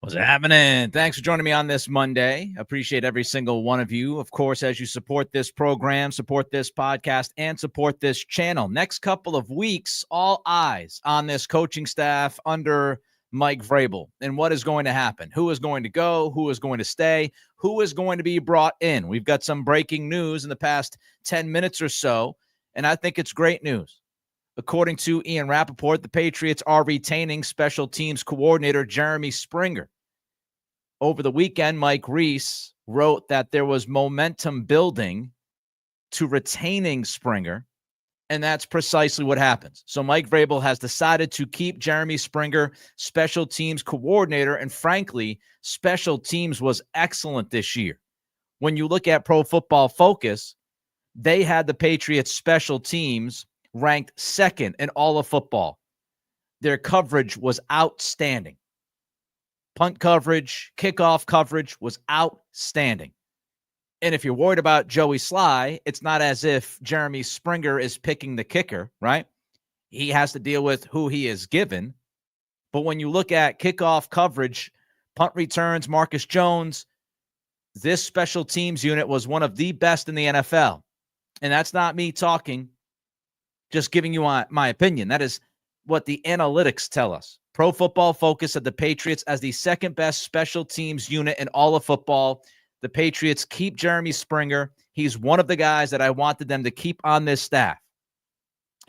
What's happening? Thanks for joining me on this Monday. Appreciate every single one of you. Of course, as you support this program, support this podcast, and support this channel. Next couple of weeks, all eyes on this coaching staff under Mike Vrabel and what is going to happen. Who is going to go? Who is going to stay? Who is going to be brought in? We've got some breaking news in the past 10 minutes or so, and I think it's great news. According to Ian Rappaport, the Patriots are retaining special teams coordinator Jeremy Springer. Over the weekend, Mike Reese wrote that there was momentum building to retaining Springer, and that's precisely what happens. So Mike Vrabel has decided to keep Jeremy Springer special teams coordinator, and frankly, special teams was excellent this year. When you look at Pro Football Focus, they had the Patriots special teams ranked second in all of football. Their coverage was outstanding. Punt coverage, kickoff coverage was outstanding. And if you're worried about Joey Sly, it's not as if Jeremy Springer is picking the kicker, right? He has to deal with who he is given. But when you look at kickoff coverage, punt returns, Marcus Jones, this special teams unit was one of the best in the NFL. And that's not me talking, just giving you my opinion. That is what the analytics tell us. Pro Football Focus had the Patriots as the second best special teams unit in all of football. The Patriots keep Jeremy Springer. He's one of the guys that I wanted them to keep on this staff.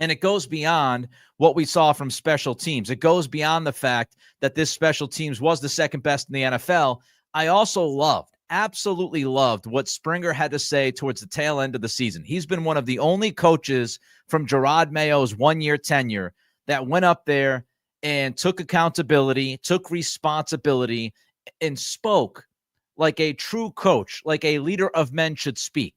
And it goes beyond what we saw from special teams. It goes beyond the fact that this special teams was the second best in the NFL. I also absolutely loved what Springer had to say towards the tail end of the season. He's been one of the only coaches from Jerod Mayo's one-year tenure that went up there and took accountability, took responsibility, and spoke like a true coach, like a leader of men should speak.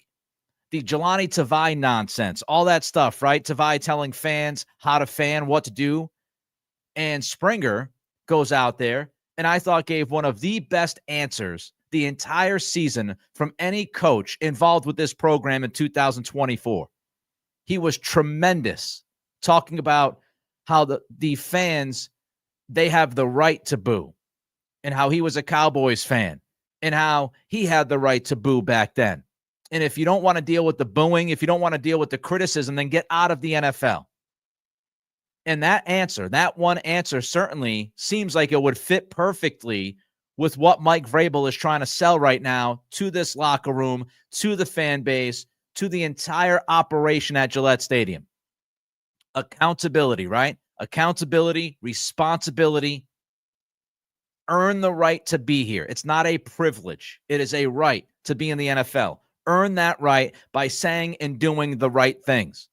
The Jelani Tavai nonsense, all that stuff, right? Tavai telling fans how to fan, what to do. And Springer goes out there and I thought gave one of the best answers the entire season from any coach involved with this program in 2024. He was tremendous talking about how the fans, they have the right to boo, and how he was a Cowboys fan, and how he had the right to boo back then. And if you don't want to deal with the booing, if you don't want to deal with the criticism, then get out of the NFL. And that one answer certainly seems like it would fit perfectly with what Mike Vrabel is trying to sell right now to this locker room, to the fan base, to the entire operation at Gillette Stadium. Accountability, right? Accountability, responsibility, earn the right to be here. It's not a privilege. It is a right to be in the NFL. Earn that right by saying and doing the right things.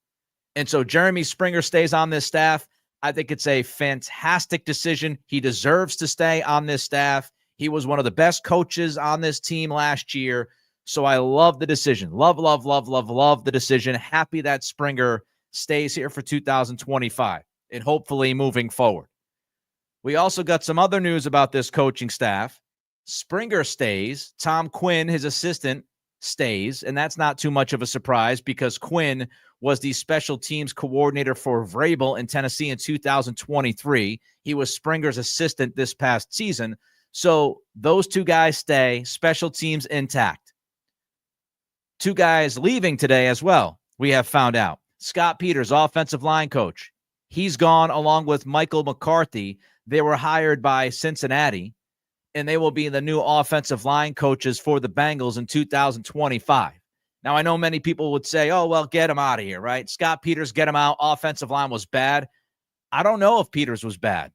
And so Jeremy Springer stays on this staff. I think it's a fantastic decision. He deserves to stay on this staff. He was one of the best coaches on this team last year. So I love the decision. Love the decision. Happy that Springer stays here for 2025 and hopefully moving forward. We also got some other news about this coaching staff. Springer stays. Tom Quinn, his assistant, stays. And that's not too much of a surprise because Quinn was the special teams coordinator for Vrabel in Tennessee in 2023. He was Springer's assistant this past season. So those two guys stay, special teams intact. Two guys leaving today as well, we have found out. Scott Peters, offensive line coach. He's gone along with Michael McCarthy. They were hired by Cincinnati, and they will be the new offensive line coaches for the Bengals in 2025. Now, I know many people would say, oh, well, get him out of here, right? Scott Peters, get him out. Offensive line was bad. I don't know if Peters was bad.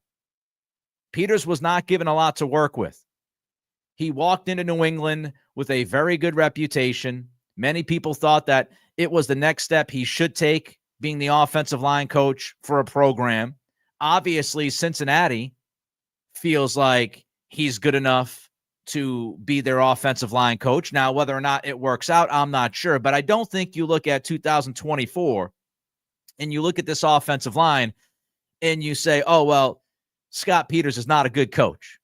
Peters was not given a lot to work with. He walked into New England with a very good reputation. Many people thought that it was the next step he should take, being the offensive line coach for a program. Obviously, Cincinnati feels like he's good enough to be their offensive line coach. Now, whether or not it works out, I'm not sure. But I don't think you look at 2024 and you look at this offensive line and you say, oh, well, Scott Peters is not a good coach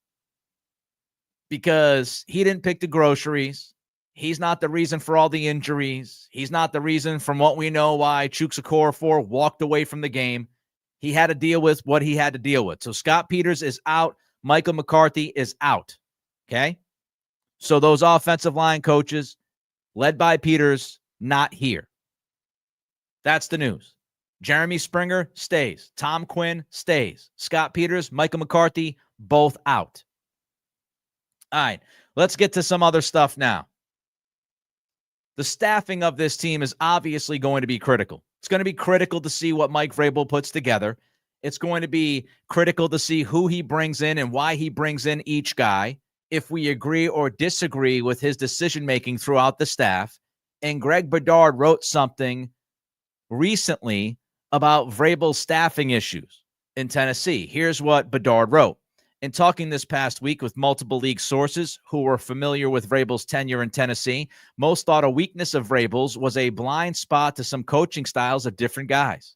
because he didn't pick the groceries. He's not the reason for all the injuries. He's not the reason, from what we know, why Chuks Okorafor walked away from the game. He had to deal with what he had to deal with. So Scott Peters is out. Michael McCarthy is out. Okay? So those offensive line coaches, led by Peters, not here. That's the news. Jeremy Springer stays. Tom Quinn stays. Scott Peters, Michael McCarthy, both out. All right, let's get to some other stuff now. The staffing of this team is obviously going to be critical. It's going to be critical to see what Mike Vrabel puts together. It's going to be critical to see who he brings in and why he brings in each guy, if we agree or disagree with his decision-making throughout the staff. And Greg Bedard wrote something recently about Vrabel's staffing issues in Tennessee. Here's what Bedard wrote. In talking this past week with multiple league sources who were familiar with Vrabel's tenure in Tennessee, most thought a weakness of Vrabel's was a blind spot to some coaching styles of different guys.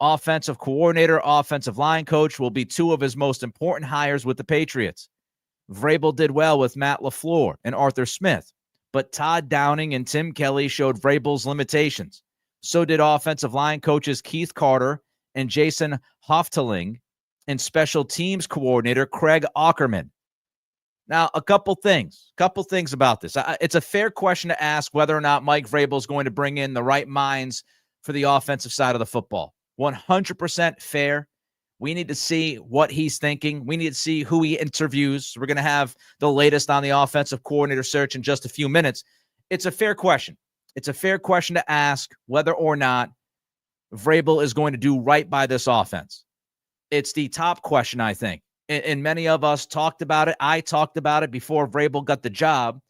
Offensive coordinator, offensive line coach will be two of his most important hires with the Patriots. Vrabel did well with Matt LaFleur and Arthur Smith, but Todd Downing and Tim Kelly showed Vrabel's limitations. So did offensive line coaches Keith Carter and Jason Hofteling and special teams coordinator Craig Aukerman. Now, a couple things about this. It's a fair question to ask whether or not Mike Vrabel is going to bring in the right minds for the offensive side of the football. 100% fair. We need to see what he's thinking. We need to see who he interviews. We're going to have the latest on the offensive coordinator search in just a few minutes. It's a fair question. It's a fair question to ask whether or not Vrabel is going to do right by this offense. It's the top question, I think. And many of us talked about it. I talked about it before Vrabel got the job,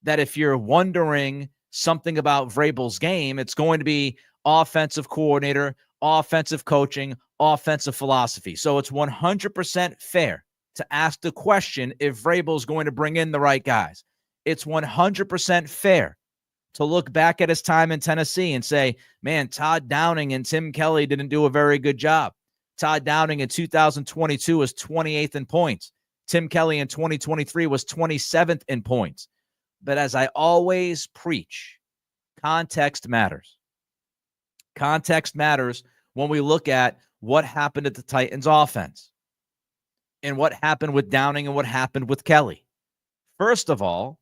that if you're wondering something about Vrabel's game, it's going to be offensive coordinator, offensive coaching, offensive philosophy. So it's 100% fair to ask the question if Vrabel is going to bring in the right guys. It's 100% fair to look back at his time in Tennessee and say, man, Todd Downing and Tim Kelly didn't do a very good job. Todd Downing in 2022 was 28th in points. Tim Kelly in 2023 was 27th in points. But as I always preach, context matters. Context matters when we look at what happened at the Titans offense and what happened with Downing and what happened with Kelly. First of all,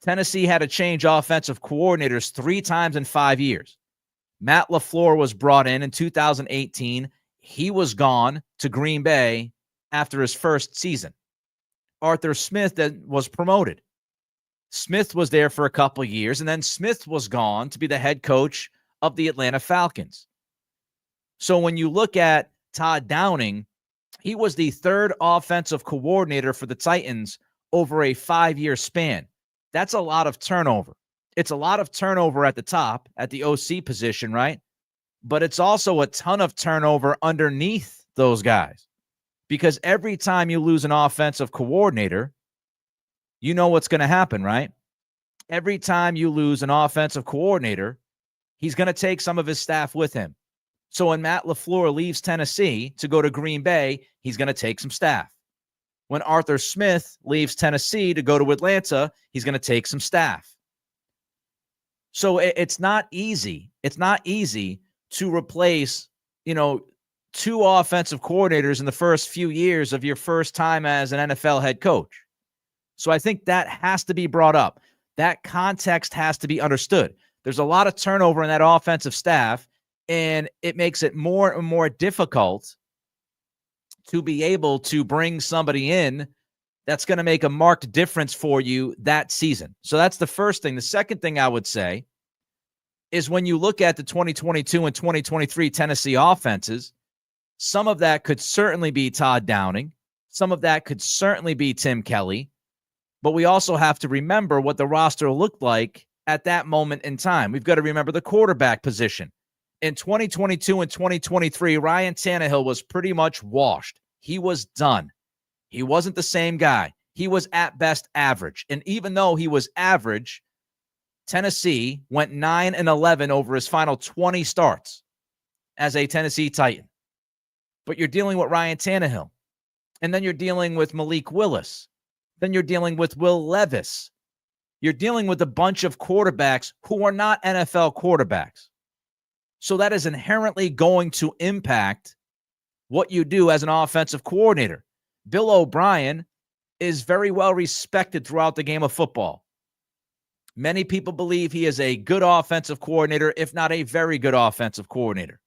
Tennessee had to change offensive coordinators 3 times in 5 years. Matt LaFleur was brought in 2018. He was gone to Green Bay after his first season. Arthur Smith then was promoted. Smith was there for a couple of years, and then Smith was gone to be the head coach of the Atlanta Falcons. So when you look at Todd Downing, he was the 3rd offensive coordinator for the Titans over a 5-year span. That's a lot of turnover. It's a lot of turnover at the top, at the OC position, right? But it's also a ton of turnover underneath those guys. Because every time you lose an offensive coordinator, you know what's going to happen, right? Every time you lose an offensive coordinator, he's going to take some of his staff with him. So when Matt LaFleur leaves Tennessee to go to Green Bay, he's going to take some staff. When Arthur Smith leaves Tennessee to go to Atlanta, he's going to take some staff. So it's not easy. It's not easy to replace, 2 offensive coordinators in the first few years of your first time as an NFL head coach. So I think that has to be brought up. That context has to be understood. There's a lot of turnover in that offensive staff, and it makes it more and more difficult to be able to bring somebody in that's going to make a marked difference for you that season. So that's the first thing. The second thing I would say is when you look at the 2022 and 2023 Tennessee offenses, some of that could certainly be Todd Downing. Some of that could certainly be Tim Kelly. But we also have to remember what the roster looked like at that moment in time. We've got to remember the quarterback position. In 2022 and 2023, Ryan Tannehill was pretty much washed. He was done. He wasn't the same guy. He was at best average. And even though he was average, Tennessee went 9-11 over his final 20 starts as a Tennessee Titan. But you're dealing with Ryan Tannehill. And then you're dealing with Malik Willis. Then you're dealing with Will Levis. You're dealing with a bunch of quarterbacks who are not NFL quarterbacks. So that is inherently going to impact what you do as an offensive coordinator. Bill O'Brien is very well respected throughout the game of football. Many people believe he is a good offensive coordinator, if not a very good offensive coordinator.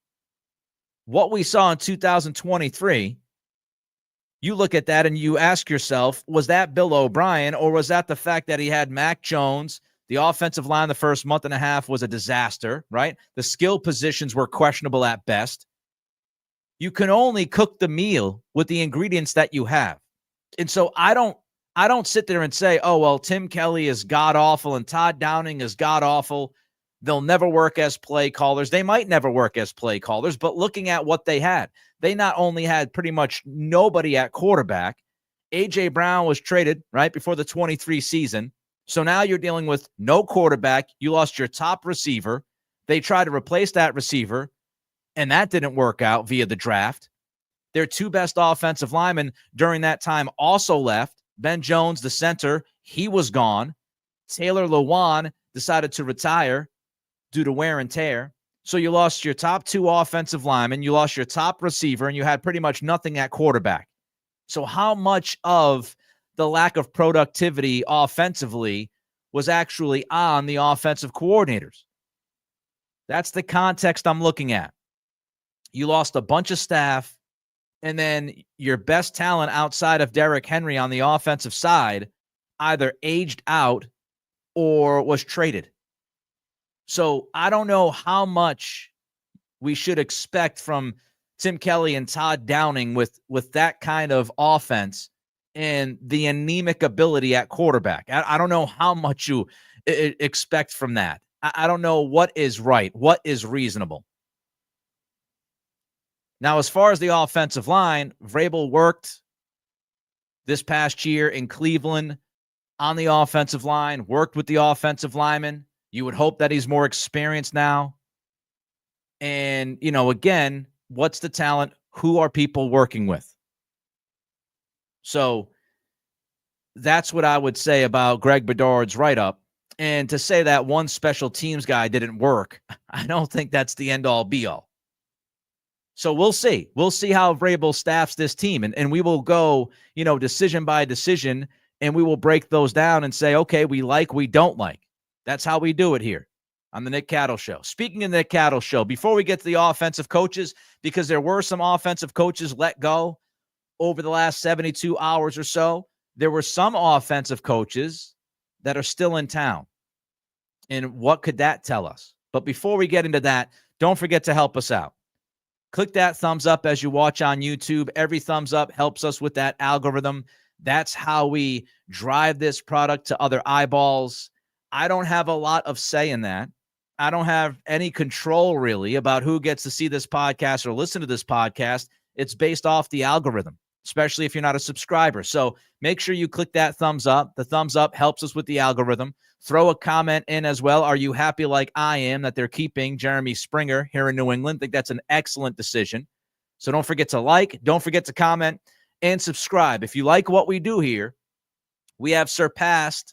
What we saw in 2023, you look at that and you ask yourself, was that Bill O'Brien, or was that the fact that he had Mac Jones? The offensive line the first month and a half was a disaster, right? The skill positions were questionable at best. You can only cook the meal with the ingredients that you have. And so I don't sit there and say, oh, well, Tim Kelly is god-awful and Todd Downing is god-awful. They'll never work as play callers. They might never work as play callers, but looking at what they had, they not only had pretty much nobody at quarterback. A.J. Brown was traded right before the 23 season. So now you're dealing with no quarterback. You lost your top receiver. They tried to replace that receiver, and that didn't work out via the draft. Their two best offensive linemen during that time also left. Ben Jones, the center, he was gone. Taylor Lewan decided to retire due to wear and tear. So you lost your top two offensive linemen, you lost your top receiver, and you had pretty much nothing at quarterback. So how much of the lack of productivity offensively was actually on the offensive coordinators? That's the context I'm looking at. You lost a bunch of staff, and then your best talent outside of Derrick Henry on the offensive side either aged out or was traded. So I don't know how much we should expect from Tim Kelly and Todd Downing with that kind of offense and the anemic ability at quarterback. I don't know how much you expect from that. I don't know what is right, what is reasonable. Now, as far as the offensive line, Vrabel worked this past year in Cleveland on the offensive line, worked with the offensive linemen. You would hope that he's more experienced now. And, again, what's the talent? Who are people working with? So that's what I would say about Greg Bedard's write-up. And to say that one special teams guy didn't work, I don't think that's the end-all, be-all. So we'll see. We'll see how Vrabel staffs this team. And we will go, decision by decision, and we will break those down and say, okay, we like, we don't like. That's how we do it here on the Nick Cattle Show. Speaking of the Nick Cattle Show, before we get to the offensive coaches, because there were some offensive coaches let go over the last 72 hours or so, there were some offensive coaches that are still in town. And what could that tell us? But before we get into that, don't forget to help us out. Click that thumbs up as you watch on YouTube. Every thumbs up helps us with that algorithm. That's how we drive this product to other eyeballs. I don't have a lot of say in that. I don't have any control really about who gets to see this podcast or listen to this podcast. It's based off the algorithm, especially if you're not a subscriber. So make sure you click that thumbs up. The thumbs up helps us with the algorithm. Throw a comment in as well. Are you happy like I am that they're keeping Jeremy Springer here in New England? I think that's an excellent decision. So don't forget to like, don't forget to comment, and subscribe. If you like what we do here, we have surpassed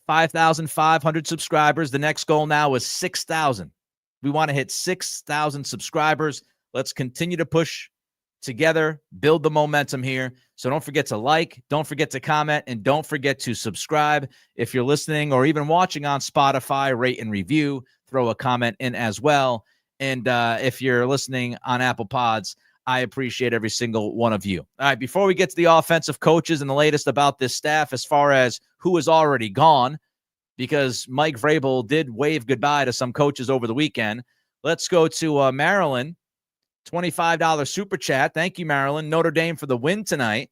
5,500 subscribers. The next goal now is 6,000. We want to hit 6,000 subscribers. Let's continue to push together, build the momentum here. So don't forget to like, don't forget to comment, and don't forget to subscribe. If you're listening or even watching on Spotify, rate and review, throw a comment in as well. And if you're listening on Apple Pods, I appreciate every single one of you. All right, before we get to the offensive coaches and the latest about this staff as far as who is already gone, because Mike Vrabel did wave goodbye to some coaches over the weekend, let's go to Maryland. $25 super chat. Thank you, Maryland. Notre Dame for the win tonight.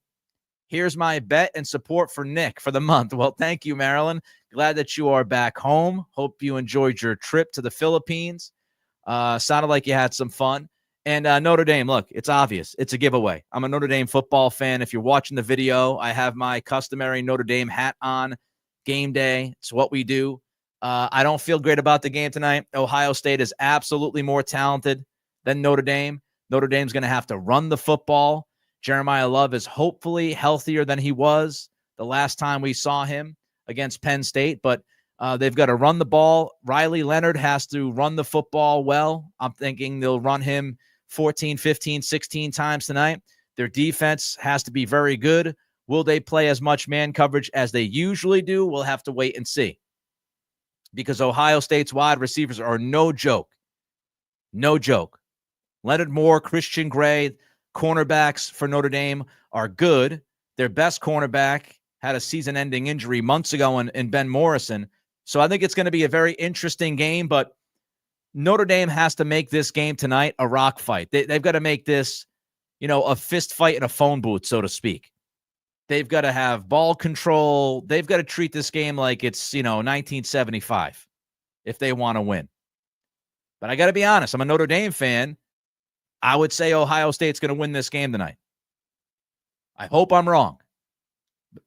Here's my bet and support for Nick for the month. Well, thank you, Maryland. Glad that you are back home. Hope you enjoyed your trip to the Philippines. Sounded like you had some fun. And Notre Dame, look, it's obvious. It's a giveaway. I'm a Notre Dame football fan. If you're watching the video, I have my customary Notre Dame hat on. Game day. It's what we do. I don't feel great about the game tonight. Ohio State is absolutely more talented than Notre Dame. Notre Dame's going to have to run the football. Jeremiah Love is hopefully healthier than he was the last time we saw him against Penn State, but they've got to run the ball. Riley Leonard has to run the football well. I'm thinking they'll run him 14, 15, 16 times tonight. Their defense has to be very good. Will they play as much man coverage as they usually do? We'll have to wait and see. Because Ohio State's wide receivers are no joke. No joke. Leonard Moore, Christian Gray, cornerbacks for Notre Dame are good. Their best cornerback had a season-ending injury months ago in Ben Morrison. So I think it's going to be a very interesting game, but Notre Dame has to make this game tonight a rock fight. They've got to make this, a fist fight in a phone booth, so to speak. They've got to have ball control. They've got to treat this game like it's, 1975 if they want to win. But I got to be honest, I'm a Notre Dame fan. I would say Ohio State's going to win this game tonight. I hope I'm wrong,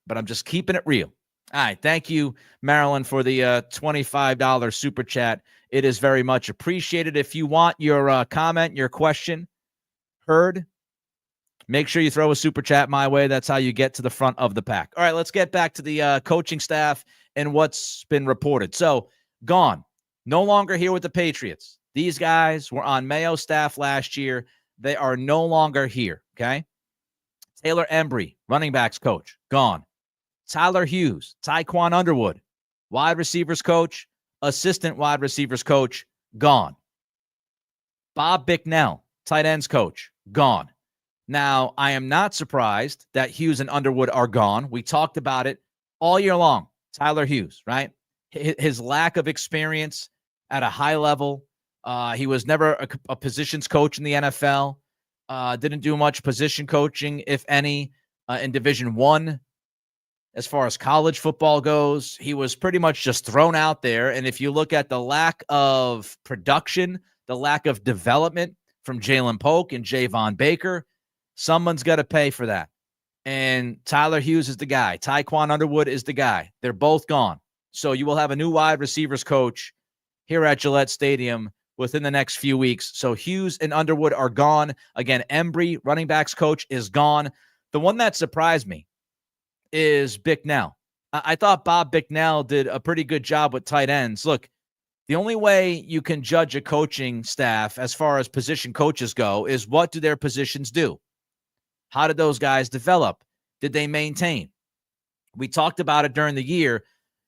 but I'm just keeping it real. All right. Thank you, Marilyn, for the $25 super chat. It is very much appreciated. If you want your comment, your question heard, make sure you throw a super chat my way. That's how you get to the front of the pack. All right, let's get back to the coaching staff and what's been reported. So, gone. No longer here with the Patriots. These guys were on Mayo's staff last year. They are no longer here, okay? Taylor Embry, running backs coach, gone. Tyler Hughes, Tyquan Underwood, wide receivers coach, assistant wide receivers coach, gone. Bob Bicknell, tight ends coach, gone. Now, I am not surprised that Hughes and Underwood are gone. We talked about it all year long. Tyler Hughes, right? His lack of experience at a high level. He was never a positions coach in the NFL. Didn't do much position coaching, if any, in Division I. As far as college football goes, he was pretty much just thrown out there. And if you look at the lack of production, the lack of development from Jalen Polk and Javon Baker, someone's got to pay for that. And Tyler Hughes is the guy. Tyquan Underwood is the guy. They're both gone. So you will have a new wide receivers coach here at Gillette Stadium within the next few weeks. So Hughes and Underwood are gone. Again, Embry, running backs coach, is gone. The one that surprised me is Bicknell. I thought Bob Bicknell did a pretty good job with tight ends. Look, the only way you can judge a coaching staff as far as position coaches go is what do their positions do? How did those guys develop? Did they maintain? We talked about it during the year.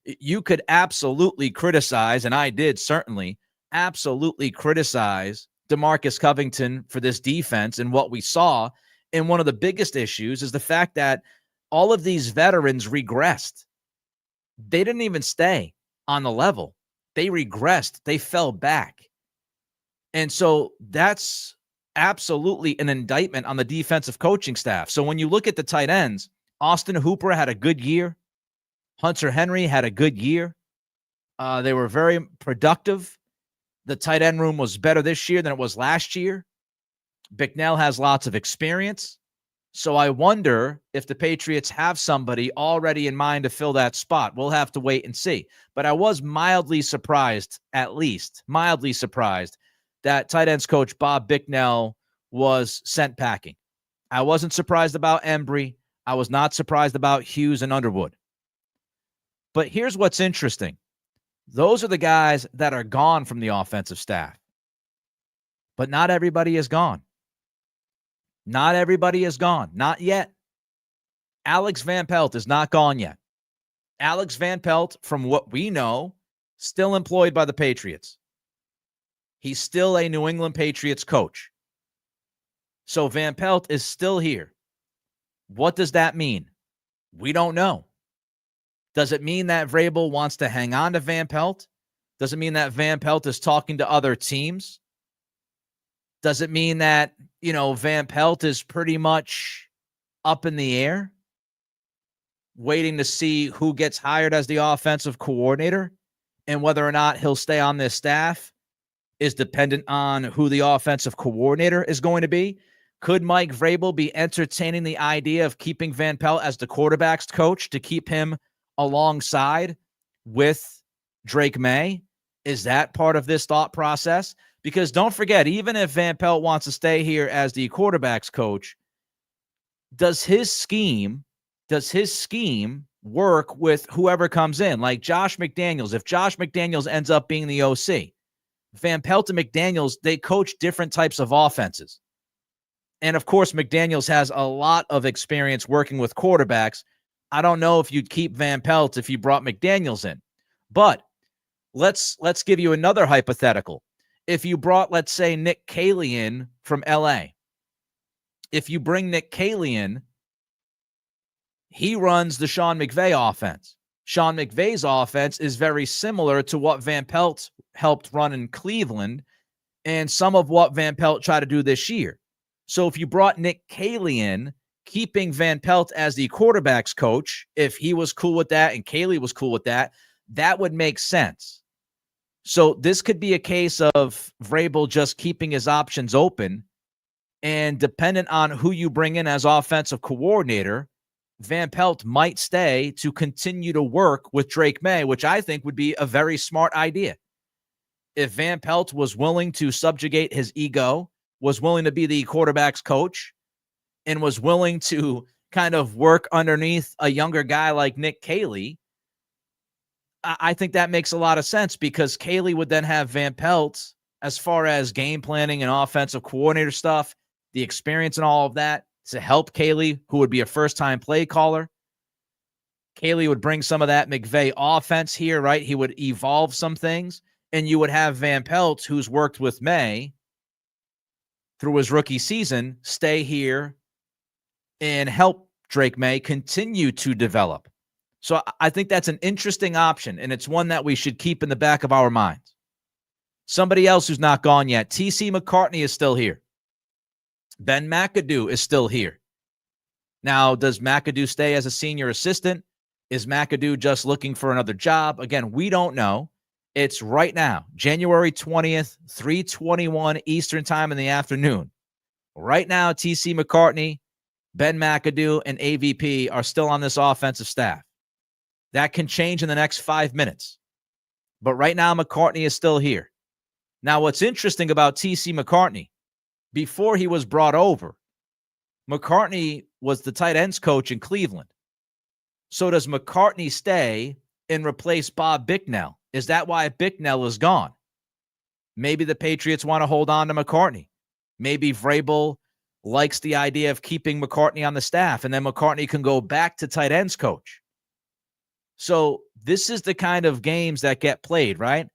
You could absolutely criticize, and I did certainly, absolutely criticize DeMarcus Covington for this defense and what we saw. And one of the biggest issues is the fact that all of these veterans regressed. They didn't even stay on the level. They regressed. They fell back. And so that's absolutely an indictment on the defensive coaching staff. So when you look at the tight ends, Austin Hooper had a good year. Hunter Henry had a good year. They were very productive. The tight end room was better this year than it was last year. Bicknell has lots of experience. So I wonder if the Patriots have somebody already in mind to fill that spot. We'll have to wait and see. But I was mildly surprised, at least mildly surprised, that tight ends coach Bob Bicknell was sent packing. I wasn't surprised about Embry. I was not surprised about Hughes and Underwood. But here's what's interesting. Those are the guys that are gone from the offensive staff. But not everybody is gone. Not everybody is gone. Not yet. Alex Van Pelt is not gone yet. Alex Van Pelt, from what we know, still employed by the Patriots. He's still a New England Patriots coach. So Van Pelt is still here. What does that mean? We don't know. Does it mean that Vrabel wants to hang on to Van Pelt? Does it mean that Van Pelt is talking to other teams? Does it mean that, Van Pelt is pretty much up in the air, waiting to see who gets hired as the offensive coordinator, and whether or not he'll stay on this staff is dependent on who the offensive coordinator is going to be? Could Mike Vrabel be entertaining the idea of keeping Van Pelt as the quarterback's coach to keep him alongside with Drake May? Is that part of this thought process? Because don't forget, even if Van Pelt wants to stay here as the quarterback's coach, does his scheme work with whoever comes in? Like Josh McDaniels. If Josh McDaniels ends up being the OC, Van Pelt and McDaniels, they coach different types of offenses. And, of course, McDaniels has a lot of experience working with quarterbacks. I don't know if you'd keep Van Pelt if you brought McDaniels in. But let's give you another hypothetical. If you brought, let's say, Nick Caley in from L.A., if you bring Nick Caley in, he runs the Sean McVay offense. Sean McVay's offense is very similar to what Van Pelt helped run in Cleveland and some of what Van Pelt tried to do this year. So if you brought Nick Caley in, keeping Van Pelt as the quarterback's coach, if he was cool with that and Caley was cool with that, that would make sense. So this could be a case of Vrabel just keeping his options open, and dependent on who you bring in as offensive coordinator, Van Pelt might stay to continue to work with Drake May, which I think would be a very smart idea. If Van Pelt was willing to subjugate his ego, was willing to be the quarterback's coach, and was willing to kind of work underneath a younger guy like Nick Caley, I think that makes a lot of sense, because Caley would then have Van Pelt, as far as game planning and offensive coordinator stuff, the experience and all of that, to help Caley, who would be a first-time play caller. Caley would bring some of that McVay offense here, right? He would evolve some things, and you would have Van Pelt, who's worked with May through his rookie season, stay here and help Drake May continue to develop. So I think that's an interesting option, and it's one that we should keep in the back of our minds. Somebody else who's not gone yet, T.C. McCartney is still here. Ben McAdoo is still here. Now, does McAdoo stay as a senior assistant? Is McAdoo just looking for another job? Again, we don't know. It's right now, January 20th, 3:21 Eastern time in the afternoon. Right now, T.C. McCartney, Ben McAdoo, and AVP are still on this offensive staff. That can change in the next 5 minutes. But right now, McCartney is still here. Now, what's interesting about T.C. McCartney, before he was brought over, McCartney was the tight ends coach in Cleveland. So does McCartney stay and replace Bob Bicknell? Is that why Bicknell is gone? Maybe the Patriots want to hold on to McCartney. Maybe Vrabel likes the idea of keeping McCartney on the staff, and then McCartney can go back to tight ends coach. So this is the kind of games that get played, right?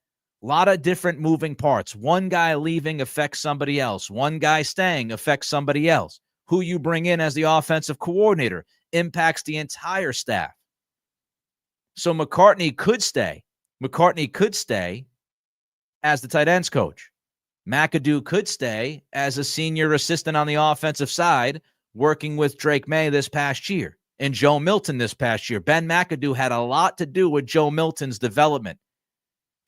A lot of different moving parts. One guy leaving affects somebody else. One guy staying affects somebody else. Who you bring in as the offensive coordinator impacts the entire staff. So McCartney could stay. McCartney could stay as the tight ends coach. McAdoo could stay as a senior assistant on the offensive side, working with Drake May this past year and Joe Milton this past year. Ben McAdoo had a lot to do with Joe Milton's development.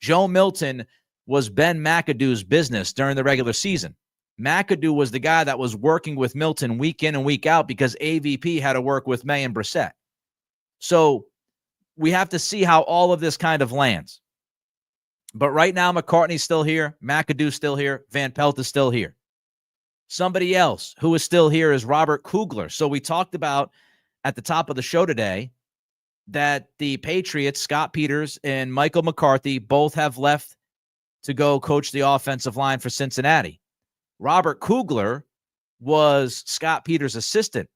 Joe Milton was Ben McAdoo's business during the regular season. McAdoo was the guy that was working with Milton week in and week out because AVP had to work with May and Brissett. So we have to see how all of this kind of lands. But right now, McCartney's still here. McAdoo's still here. Van Pelt is still here. Somebody else who is still here is Robert Kugler. So we talked about at the top of the show today that the Patriots, Scott Peters and Michael McCarthy, both have left to go coach the offensive line for Cincinnati. Robert Kugler was Scott Peters' assistant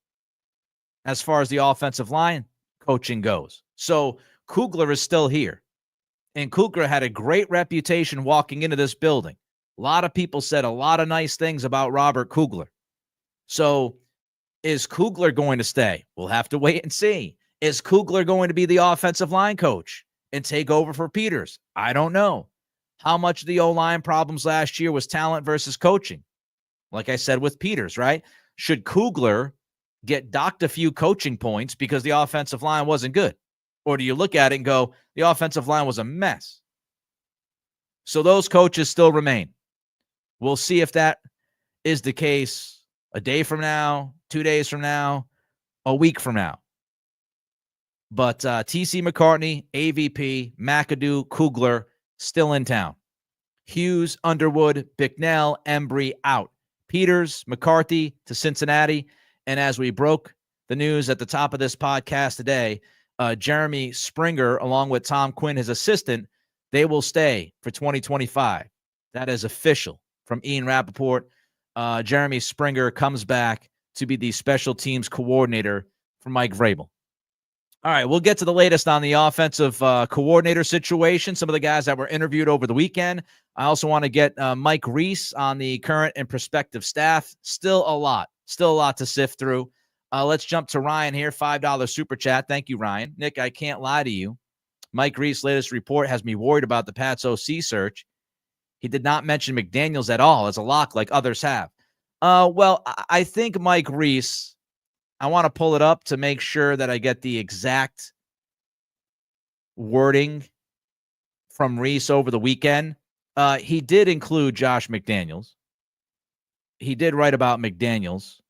as far as the offensive line coaching goes. So Kugler is still here. And Kugler had a great reputation walking into this building. A lot of people said a lot of nice things about Robert Kugler. So is Kugler going to stay? We'll have to wait and see. Is Kugler going to be the offensive line coach and take over for Peters? I don't know. How much of the O-line problems last year was talent versus coaching? Like I said with Peters, right? Should Kugler get docked a few coaching points because the offensive line wasn't good? Or do you look at it and go, the offensive line was a mess? So those coaches still remain. We'll see if that is the case a day from now, 2 days from now, a week from now. But T.C. McCartney, AVP, McAdoo, Kugler, still in town. Hughes, Underwood, Bicknell, Embry out. Peters, McCarthy to Cincinnati. And as we broke the news at the top of this podcast today, Jeremy Springer, along with Tom Quinn, his assistant, they will stay for 2025. That is official from Ian Rappaport Jeremy Springer comes back to be the special teams coordinator for Mike Vrabel. All right, we'll get to the latest on the offensive coordinator situation, some of the guys that were interviewed over the weekend. I also want to get Mike Reese on the current and prospective staff. Still a lot to sift through. Let's jump to Ryan here, $5 super chat. Thank you, Ryan. Nick, I can't lie to you. Mike Reese's latest report has me worried about the Pats OC search. He did not mention McDaniels at all as a lock like others have. Well, I think Mike Reese, I want to pull it up to make sure that I get the exact wording from Reese over the weekend. He did include Josh McDaniels. He did write about McDaniels.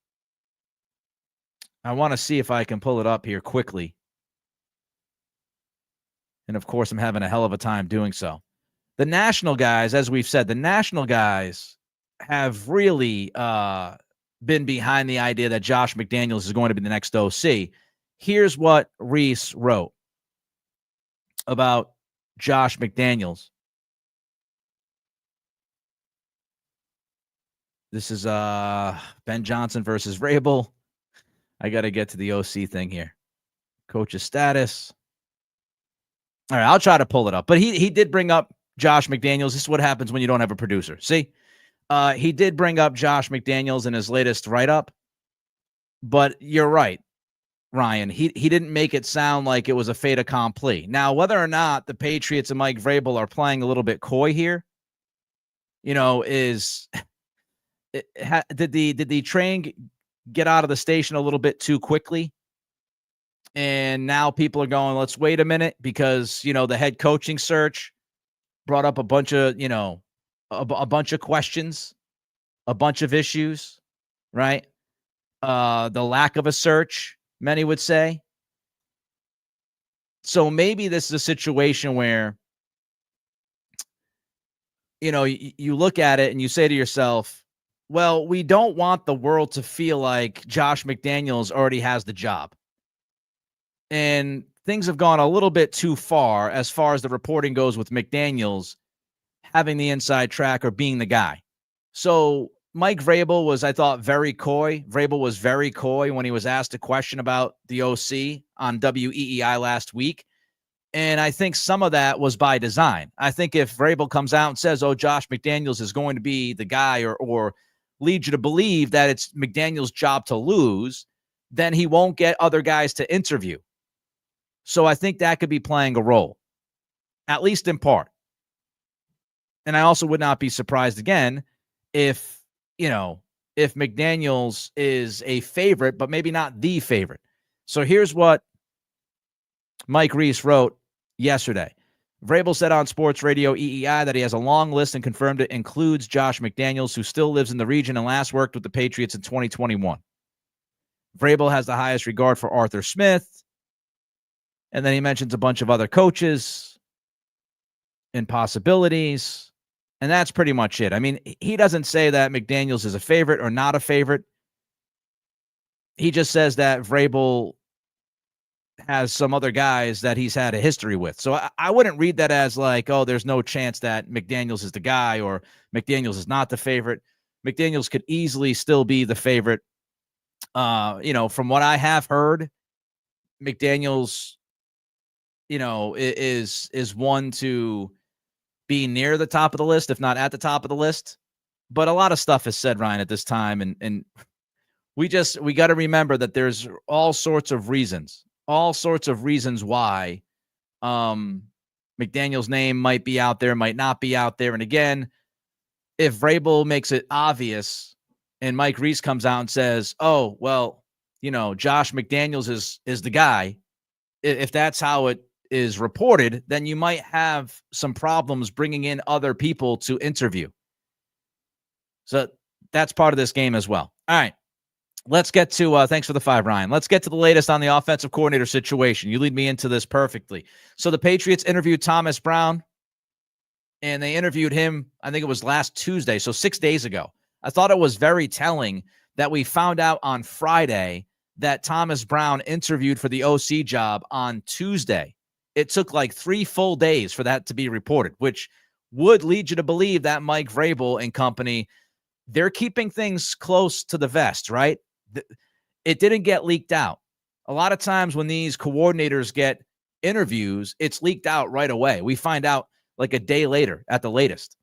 I want to see if I can pull it up here quickly. And, of course, I'm having a hell of a time doing so. The national guys, as we've said, the national guys have really been behind the idea that Josh McDaniels is going to be the next OC. Here's what Reese wrote about Josh McDaniels. This is Ben Johnson versus Vrabel. I got to get to the OC thing here. Coach's status. All right, I'll try to pull it up. But he did bring up Josh McDaniels. This is what happens when you don't have a producer. See? He did bring up Josh McDaniels in his latest write-up. But you're right, Ryan. He didn't make it sound like it was a fait accompli. Now, whether or not the Patriots and Mike Vrabel are playing a little bit coy here, did the train get out of the station a little bit too quickly? And now people are going, let's wait a minute, because, the head coaching search brought up a bunch of, a bunch of questions, a bunch of issues, right? The lack of a search, many would say. So maybe this is a situation where, you look at it and you say to yourself, well, we don't want the world to feel like Josh McDaniels already has the job. And things have gone a little bit too far as the reporting goes with McDaniels having the inside track or being the guy. So Mike Vrabel was, I thought, very coy. Vrabel was very coy when he was asked a question about the OC on WEEI last week. And I think some of that was by design. I think if Vrabel comes out and says, oh, Josh McDaniels is going to be the guy, or lead you to believe that it's McDaniels' job to lose, then he won't get other guys to interview. So I think that could be playing a role, at least in part. And I also would not be surprised again if McDaniels is a favorite, but maybe not the favorite. So here's what Mike Reese wrote yesterday. Vrabel said on Sports Radio EEI that he has a long list and confirmed it includes Josh McDaniels, who still lives in the region and last worked with the Patriots in 2021. Vrabel has the highest regard for Arthur Smith. And then he mentions a bunch of other coaches and possibilities. And that's pretty much it. I mean, he doesn't say that McDaniels is a favorite or not a favorite. He just says that Vrabel has some other guys that he's had a history with. So I wouldn't read that as like, oh, there's no chance that McDaniels is the guy or McDaniels is not the favorite. McDaniels could easily still be the favorite. From what I have heard, McDaniels, is one to be near the top of the list, if not at the top of the list. But a lot of stuff is said, Ryan, at this time. And we got to remember that there's all sorts of reasons why McDaniel's name might be out there, might not be out there. And again, if Vrabel makes it obvious and Mike Reese comes out and says, oh, well, Josh McDaniels is the guy, if that's how it is reported, then you might have some problems bringing in other people to interview. So that's part of this game as well. All right. Let's get to, thanks for the 5, Ryan. Let's get to the latest on the offensive coordinator situation. You lead me into this perfectly. So the Patriots interviewed Thomas Brown, and they interviewed him, I think it was last Tuesday, so 6 days ago. I thought it was very telling that we found out on Friday that Thomas Brown interviewed for the OC job on Tuesday. It took like 3 full days for that to be reported, which would lead you to believe that Mike Vrabel and company they're keeping things close to the vest, right? It didn't get leaked out. A lot of times when these coordinators get interviews, it's leaked out right away. We find out like a day later at the latest.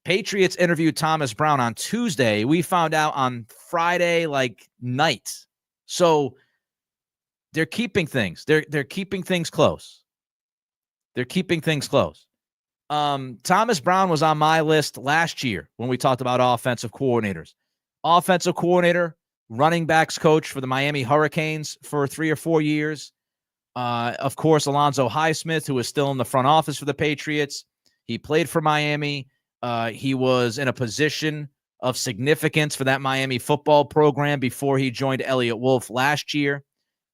Patriots interviewed Thomas Brown on Tuesday. We found out on Friday, like night. So they're keeping things. They're keeping things close. They're keeping things close. Thomas Brown was on my list last year when we talked about offensive coordinators. Offensive coordinator, running backs coach for the Miami Hurricanes for 3 or 4 years. Of course, Alonzo Highsmith, who is still in the front office for the Patriots. He played for Miami. He was in a position of significance for that Miami football program before he joined Elliott Wolf last year.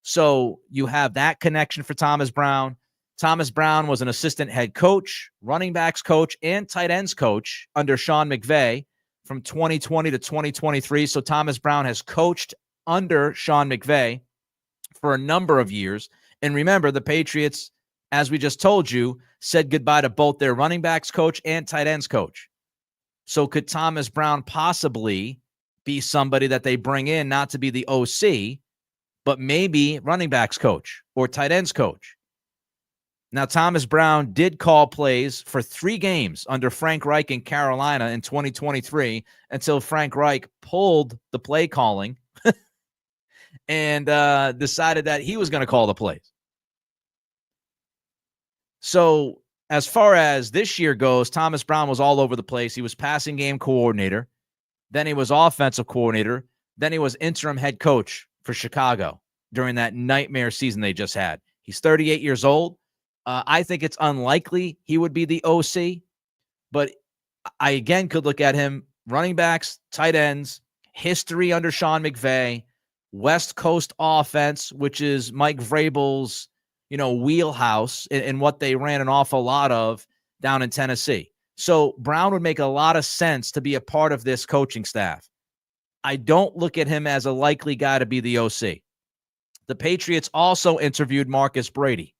So you have that connection for Thomas Brown. Thomas Brown was an assistant head coach, running backs coach, and tight ends coach under Sean McVay from 2020 to 2023. So Thomas Brown has coached under Sean McVay for a number of years. And remember, the Patriots, as we just told you, said goodbye to both their running backs coach and tight ends coach. So could Thomas Brown possibly be somebody that they bring in not to be the OC, but maybe running backs coach or tight ends coach? Now, Thomas Brown did call plays for 3 games under Frank Reich in Carolina in 2023 until Frank Reich pulled the play calling and decided that he was going to call the plays. So as far as this year goes, Thomas Brown was all over the place. He was passing game coordinator. Then he was offensive coordinator. Then he was interim head coach for Chicago during that nightmare season they just had. He's 38 years old. I think it's unlikely he would be the OC, but I again could look at him running backs, tight ends, history under Sean McVay, West Coast offense, which is Mike Vrabel's, wheelhouse and what they ran an awful lot of down in Tennessee. So Brown would make a lot of sense to be a part of this coaching staff. I don't look at him as a likely guy to be the OC. The Patriots also interviewed Marcus Brady.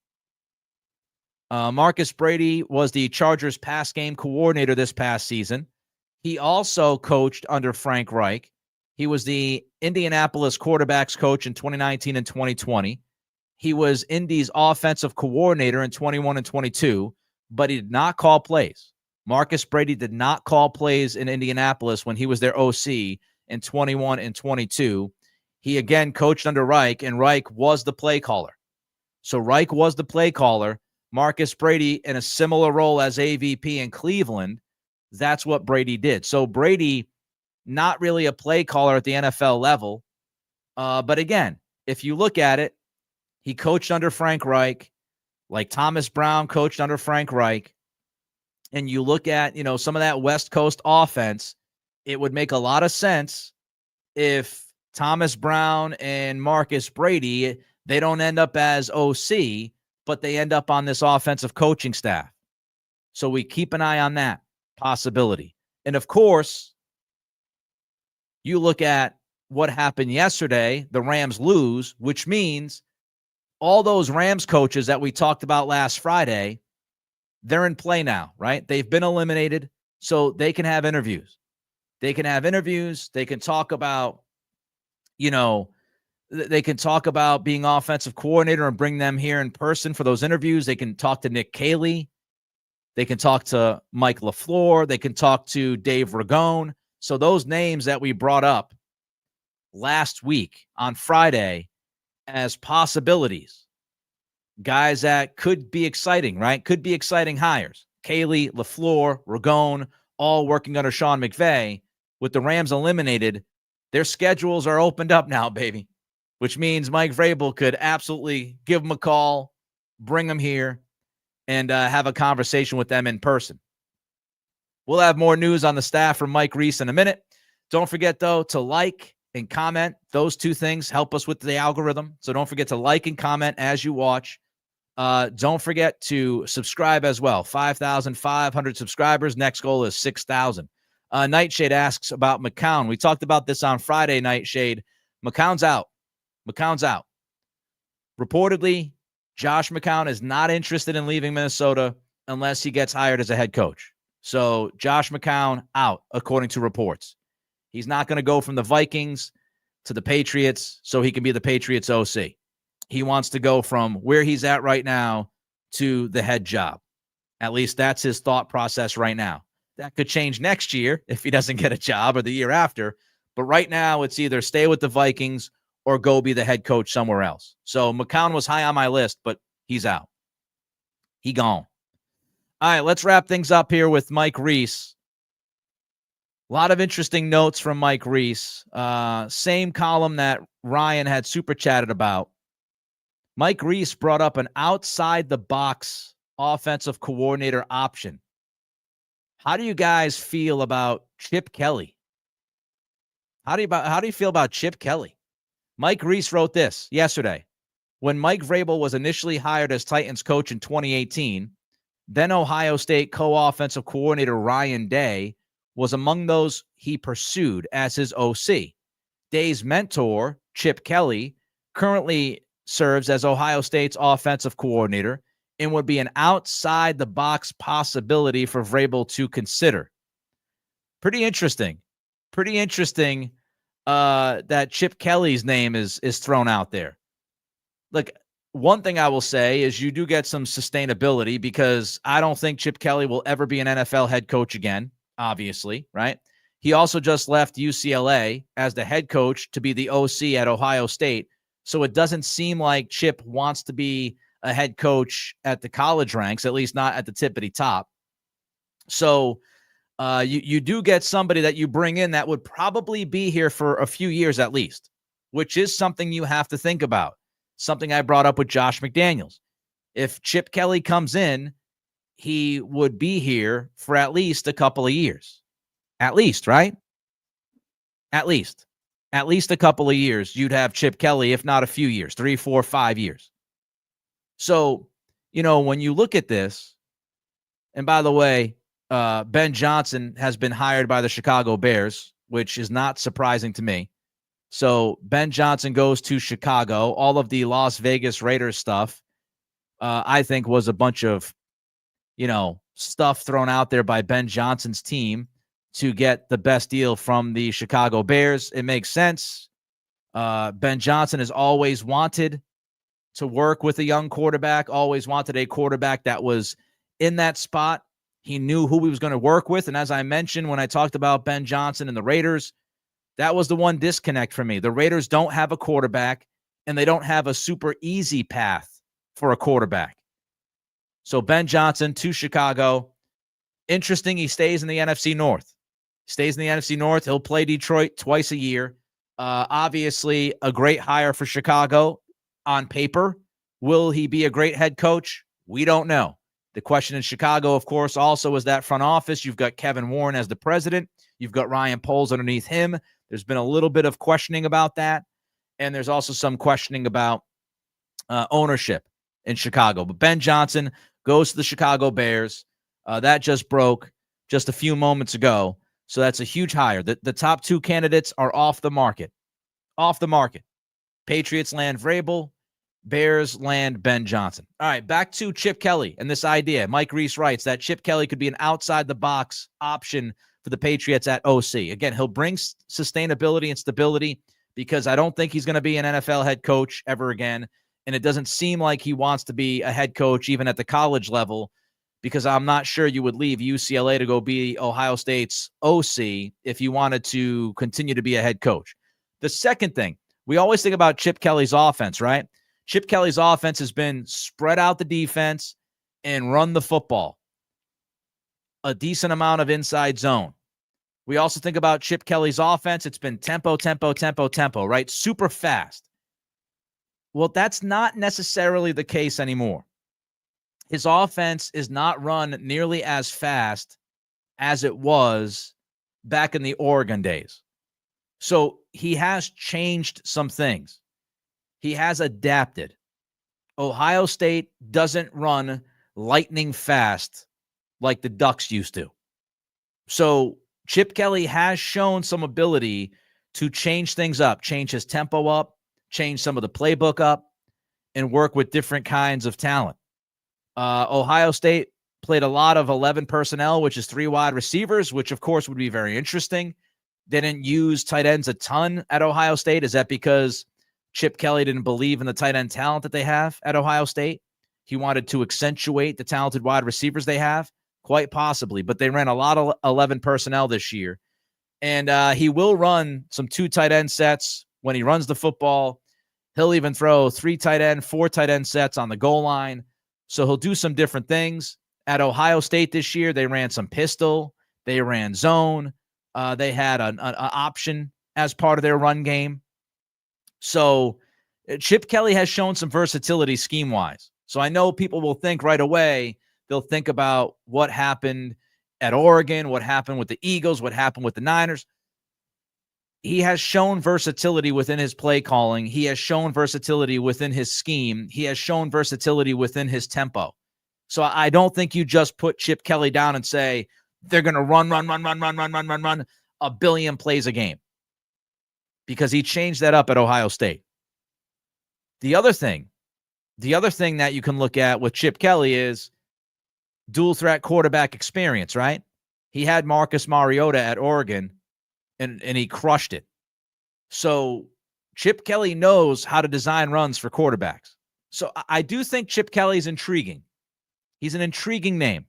Marcus Brady was the Chargers pass game coordinator this past season. He also coached under Frank Reich. He was the Indianapolis quarterbacks coach in 2019 and 2020. He was Indy's offensive coordinator in 21 and 22, but he did not call plays. Marcus Brady did not call plays in Indianapolis when he was their OC in 21 and 22. He again coached under Reich, and Reich was the play caller. So Reich was the play caller. Marcus Brady in a similar role as AVP in Cleveland. That's what Brady did. So Brady, not really a play caller at the NFL level. But again, if you look at it, he coached under Frank Reich, like Thomas Brown coached under Frank Reich. And you look at, some of that West Coast offense, it would make a lot of sense if Thomas Brown and Marcus Brady, they don't end up as OC, but they end up on this offensive coaching staff. So we keep an eye on that possibility. And of course, you look at what happened yesterday, the Rams lose, which means all those Rams coaches that we talked about last Friday, they're in play now, right? They've been eliminated, so they can have interviews. They can talk about, they can talk about being offensive coordinator and bring them here in person for those interviews. They can talk to Nick Caley. They can talk to Mike LaFleur. They can talk to Dave Ragone. So those names that we brought up last week on Friday as possibilities, guys that could be exciting, right? Could be exciting hires. Caley, LaFleur, Ragone, all working under Sean McVay. With the Rams eliminated, their schedules are opened up now, baby, which means Mike Vrabel could absolutely give them a call, bring them here, and have a conversation with them in person. We'll have more news on the staff from Mike Reese in a minute. Don't forget, though, to like and comment. Those two things help us with the algorithm. So don't forget to like and comment as you watch. Don't forget to subscribe as well. 5,500 subscribers. Next goal is 6,000. Nightshade asks about McCown. We talked about this on Friday, Nightshade. McCown's out. Reportedly, Josh McCown is not interested in leaving Minnesota unless he gets hired as a head coach. So Josh McCown out, according to reports. He's not going to go from the Vikings to the Patriots so he can be the Patriots OC. He wants to go from where he's at right now to the head job. At least that's his thought process right now. That could change next year if he doesn't get a job or the year after. But right now, it's either stay with the Vikings or go be the head coach somewhere else. So McCown was high on my list, but he's out. He gone. All right, let's wrap things up here with Mike Reese. A lot of interesting notes from Mike Reese. Same column that Ryan had super chatted about. Mike Reese brought up an outside-the-box offensive coordinator option. How do you guys feel about Chip Kelly? How do you feel about Chip Kelly? Mike Reese wrote this yesterday. When Mike Vrabel was initially hired as Titans coach in 2018, then Ohio State co-offensive coordinator Ryan Day was among those he pursued as his OC. Day's mentor, Chip Kelly, currently serves as Ohio State's offensive coordinator and would be an outside-the-box possibility for Vrabel to consider. Pretty interesting. Pretty interesting that Chip Kelly's name is thrown out there. Look, one thing I will say is you do get some sustainability because I don't think Chip Kelly will ever be an NFL head coach again, obviously, right? He also just left UCLA as the head coach to be the OC at Ohio State. So it doesn't seem like Chip wants to be a head coach at the college ranks, at least not at the tippity top. So you do get somebody that you bring in that would probably be here for a few years at least, which is something you have to think about. Something I brought up with Josh McDaniels. If Chip Kelly comes in, he would be here for at least a couple of years. At least, right? At least a couple of years, you'd have Chip Kelly, if not a few years, 3, 4, 5 years. So, when you look at this, and by the way, Ben Johnson has been hired by the Chicago Bears, which is not surprising to me. So Ben Johnson goes to Chicago. All of the Las Vegas Raiders stuff, I think, was a bunch of, stuff thrown out there by Ben Johnson's team to get the best deal from the Chicago Bears. It makes sense. Ben Johnson has always wanted to work with a young quarterback, always wanted a quarterback that was in that spot. He knew who he was going to work with. And as I mentioned, when I talked about Ben Johnson and the Raiders, that was the one disconnect for me. The Raiders don't have a quarterback, and they don't have a super easy path for a quarterback. So Ben Johnson to Chicago. Interesting, he stays in the NFC North. He'll play Detroit twice a year. Obviously, a great hire for Chicago on paper. Will he be a great head coach? We don't know. The question in Chicago, of course, also is that front office. You've got Kevin Warren as the president. You've got Ryan Poles underneath him. There's been a little bit of questioning about that. And there's also some questioning about ownership in Chicago. But Ben Johnson goes to the Chicago Bears. That just broke just a few moments ago. So that's a huge hire. The top two candidates are off the market. Patriots land Vrabel. Bears land Ben Johnson. All right, back to Chip Kelly and this idea. Mike Reese writes that Chip Kelly could be an outside-the-box option for the Patriots at OC. Again, he'll bring sustainability and stability because I don't think he's going to be an NFL head coach ever again, and it doesn't seem like he wants to be a head coach even at the college level because I'm not sure you would leave UCLA to go be Ohio State's OC if you wanted to continue to be a head coach. The second thing, we always think about Chip Kelly's offense, right? Chip Kelly's offense has been spread out the defense and run the football. A decent amount of inside zone. We also think about Chip Kelly's offense. It's been tempo, right? Super fast. Well, that's not necessarily the case anymore. His offense is not run nearly as fast as it was back in the Oregon days. So he has changed some things. He has adapted. Ohio State doesn't run lightning fast like the Ducks used to. So Chip Kelly has shown some ability to change things up, change his tempo up, change some of the playbook up, and work with different kinds of talent. Ohio State played a lot of 11 personnel, which is 3 wide receivers, which of course would be very interesting. they didn't use tight ends a ton at Ohio State? Is that because Chip Kelly didn't believe in the tight end talent that they have at Ohio State? He wanted to accentuate the talented wide receivers they have? Quite possibly, but they ran a lot of 11 personnel this year. And he will run some 2 tight end sets when he runs the football. He'll even throw 3 tight end, 4 tight end sets on the goal line. So he'll do some different things. At Ohio State this year, they ran some pistol. They ran zone. They had an option as part of their run game. So Chip Kelly has shown some versatility scheme-wise. So I know people will think right away, they'll think about what happened at Oregon, what happened with the Eagles, what happened with the Niners. He has shown versatility within his play calling. He has shown versatility within his scheme. He has shown versatility within his tempo. So I don't think you just put Chip Kelly down and say, they're going to run a billion plays a game, because he changed that up at Ohio State. The other thing that you can look at with Chip Kelly is dual threat quarterback experience, right? He had Marcus Mariota at Oregon, and he crushed it. So Chip Kelly knows how to design runs for quarterbacks. So I do think Chip Kelly is intriguing. He's an intriguing name.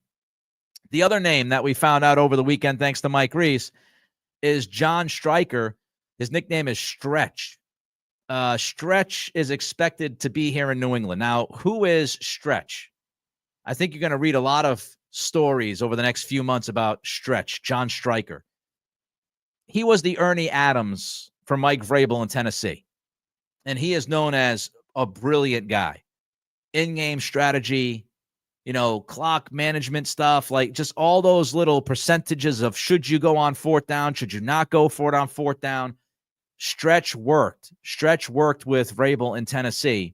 The other name that we found out over the weekend, thanks to Mike Reese, is John Stryker. His nickname is Stretch. Stretch is expected to be here in New England. Now, who is Stretch? I think you're going to read a lot of stories over the next few months about Stretch, John Stryker. He was the Ernie Adams for Mike Vrabel in Tennessee, and he is known as a brilliant guy. In-game strategy, clock management stuff, like just all those little percentages of should you go on 4th down, should you not go for it on 4th down. Stretch worked. Stretch worked with Vrabel in Tennessee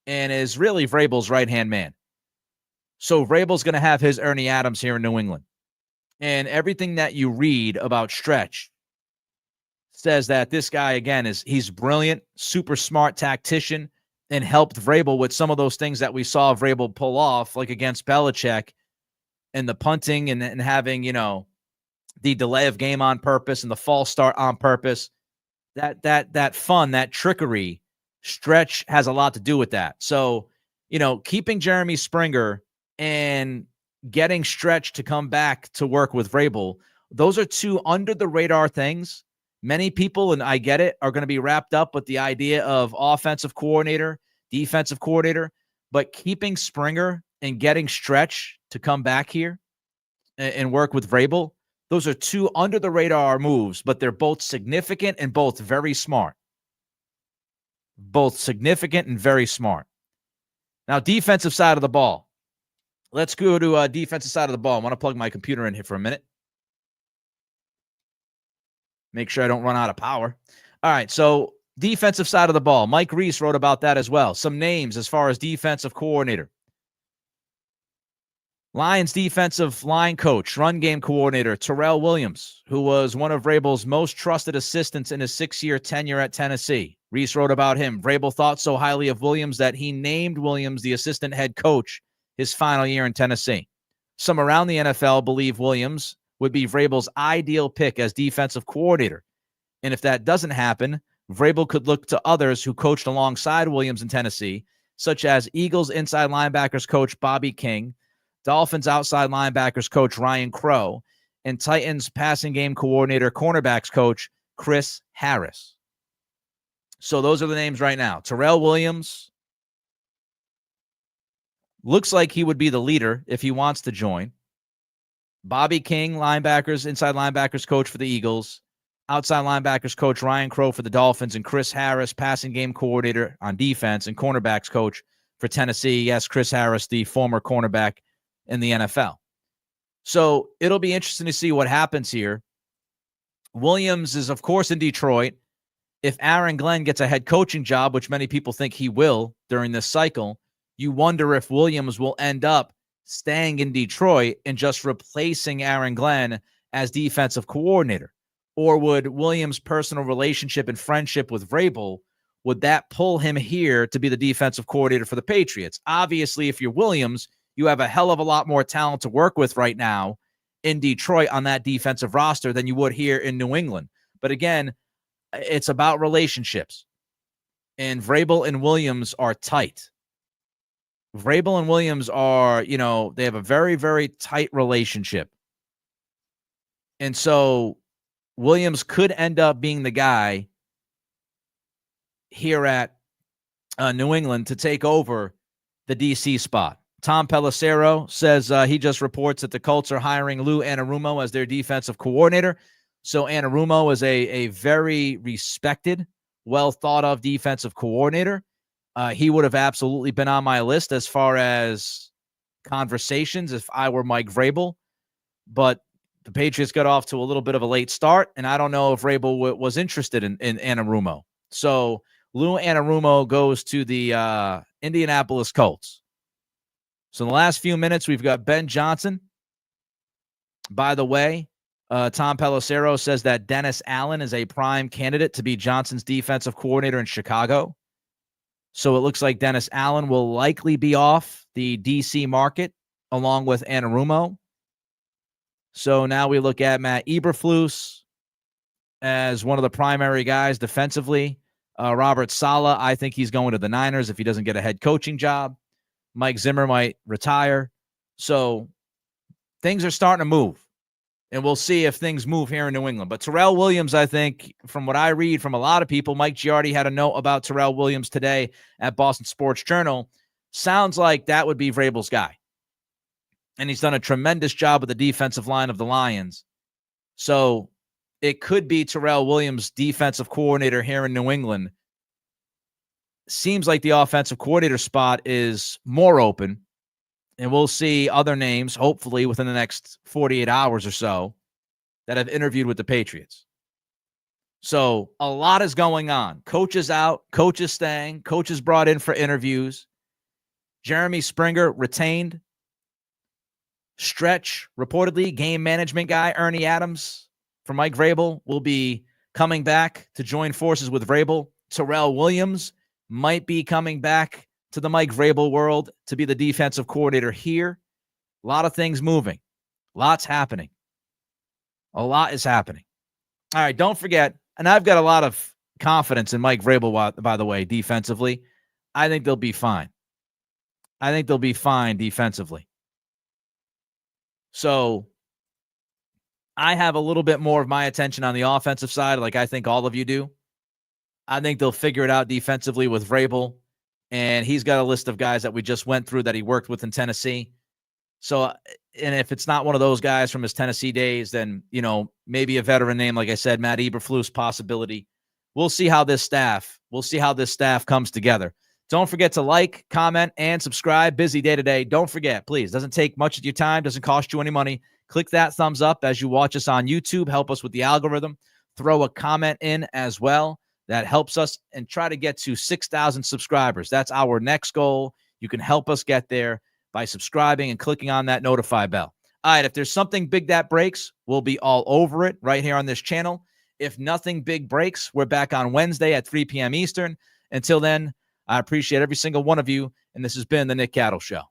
and is really Vrabel's right-hand man. So Vrabel's going to have his Ernie Adams here in New England. And everything that you read about Stretch says that this guy, again, he's brilliant, super smart tactician, and helped Vrabel with some of those things that we saw Vrabel pull off, like against Belichick, and the punting and having, the delay of game on purpose and the false start on purpose. That fun, that trickery, Stretch has a lot to do with that. So, keeping Jeremy Springer and getting Stretch to come back to work with Vrabel, those are 2 under-the-radar things. Many people, and I get it, are going to be wrapped up with the idea of offensive coordinator, defensive coordinator, but keeping Springer and getting Stretch to come back here and work with Vrabel, those are 2 under-the-radar moves, but they're both significant and both very smart. Both significant and very smart. Now, defensive side of the ball. Let's go to defensive side of the ball. I want to plug my computer in here for a minute. Make sure I don't run out of power. All right, so defensive side of the ball. Mike Reese wrote about that as well. Some names as far as defensive coordinator. Lions defensive line coach, run game coordinator, Terrell Williams, who was one of Vrabel's most trusted assistants in his 6-year tenure at Tennessee. Reese wrote about him. Vrabel thought so highly of Williams that he named Williams the assistant head coach his final year in Tennessee. Some around the NFL believe Williams would be Vrabel's ideal pick as defensive coordinator. And if that doesn't happen, Vrabel could look to others who coached alongside Williams in Tennessee, such as Eagles inside linebackers coach Bobby King, Dolphins outside linebackers coach Ryan Crow, and Titans passing game coordinator cornerbacks coach Chris Harris. So those are the names right now. Terrell Williams looks like he would be the leader if he wants to join. Bobby King, inside linebackers coach for the Eagles, outside linebackers coach Ryan Crow for the Dolphins, and Chris Harris, passing game coordinator on defense and cornerbacks coach for Tennessee. Yes, Chris Harris, the former cornerback in the NFL. So it'll be interesting to see what happens here. Williams is, of course, in Detroit. If Aaron Glenn gets a head coaching job, which many people think he will during this cycle, you wonder if Williams will end up staying in Detroit and just replacing Aaron Glenn as defensive coordinator. Or would Williams' personal relationship and friendship with Vrabel, would that pull him here to be the defensive coordinator for the Patriots? Obviously, if you're Williams, you have a hell of a lot more talent to work with right now in Detroit on that defensive roster than you would here in New England. But again, it's about relationships. And Vrabel and Williams are tight. Vrabel and Williams are, they have a very, very tight relationship. And so Williams could end up being the guy here at New England to take over the DC spot. Tom Pelissero says he just reports that the Colts are hiring Lou Anarumo as their defensive coordinator. So Anarumo is a very respected, well thought of defensive coordinator. He would have absolutely been on my list as far as conversations if I were Mike Vrabel. But the Patriots got off to a little bit of a late start, and I don't know if Vrabel was interested in Anarumo. So Lou Anarumo goes to the Indianapolis Colts. So in the last few minutes, we've got Ben Johnson. By the way, Tom Pelissero says that Dennis Allen is a prime candidate to be Johnson's defensive coordinator in Chicago. So it looks like Dennis Allen will likely be off the DC market along with Anarumo. So now we look at Matt Eberflus as one of the primary guys defensively. Robert Saleh, I think he's going to the Niners if he doesn't get a head coaching job. Mike Zimmer might retire. So things are starting to move. And we'll see if things move here in New England. But Terrell Williams, I think, from what I read from a lot of people, Mike Giardi had a note about Terrell Williams today at Boston Sports Journal. Sounds like that would be Vrabel's guy. And he's done a tremendous job with the defensive line of the Lions. So it could be Terrell Williams, defensive coordinator here in New England. Seems like the offensive coordinator spot is more open. And we'll see other names, hopefully, within the next 48 hours or so that have interviewed with the Patriots. So a lot is going on. Coaches out, coaches staying, coaches brought in for interviews. Jeremy Springer retained. Stretch, reportedly, game management guy, Ernie Adams from Mike Vrabel will be coming back to join forces with Vrabel. Terrell Williams might be coming back to the Mike Vrabel world to be the defensive coordinator here. A lot of things moving. Lots happening. A lot is happening. All right, don't forget, and I've got a lot of confidence in Mike Vrabel, by the way, defensively. I think they'll be fine. I think they'll be fine defensively. So I have a little bit more of my attention on the offensive side, like I think all of you do. I think they'll figure it out defensively with Vrabel. And he's got a list of guys that we just went through that he worked with in Tennessee. So, and if it's not one of those guys from his Tennessee days, then, maybe a veteran name, like I said, Matt Eberflus possibility. We'll see how this staff comes together. Don't forget to like, comment, and subscribe. Busy day today. Don't forget, please. Doesn't take much of your time. Doesn't cost you any money. Click that thumbs up as you watch us on YouTube. Help us with the algorithm. Throw a comment in as well. That helps us and try to get to 6,000 subscribers. That's our next goal. You can help us get there by subscribing and clicking on that notify bell. All right, if there's something big that breaks, we'll be all over it right here on this channel. If nothing big breaks, we're back on Wednesday at 3 p.m. Eastern. Until then, I appreciate every single one of you, and this has been The Nick Cattle Show.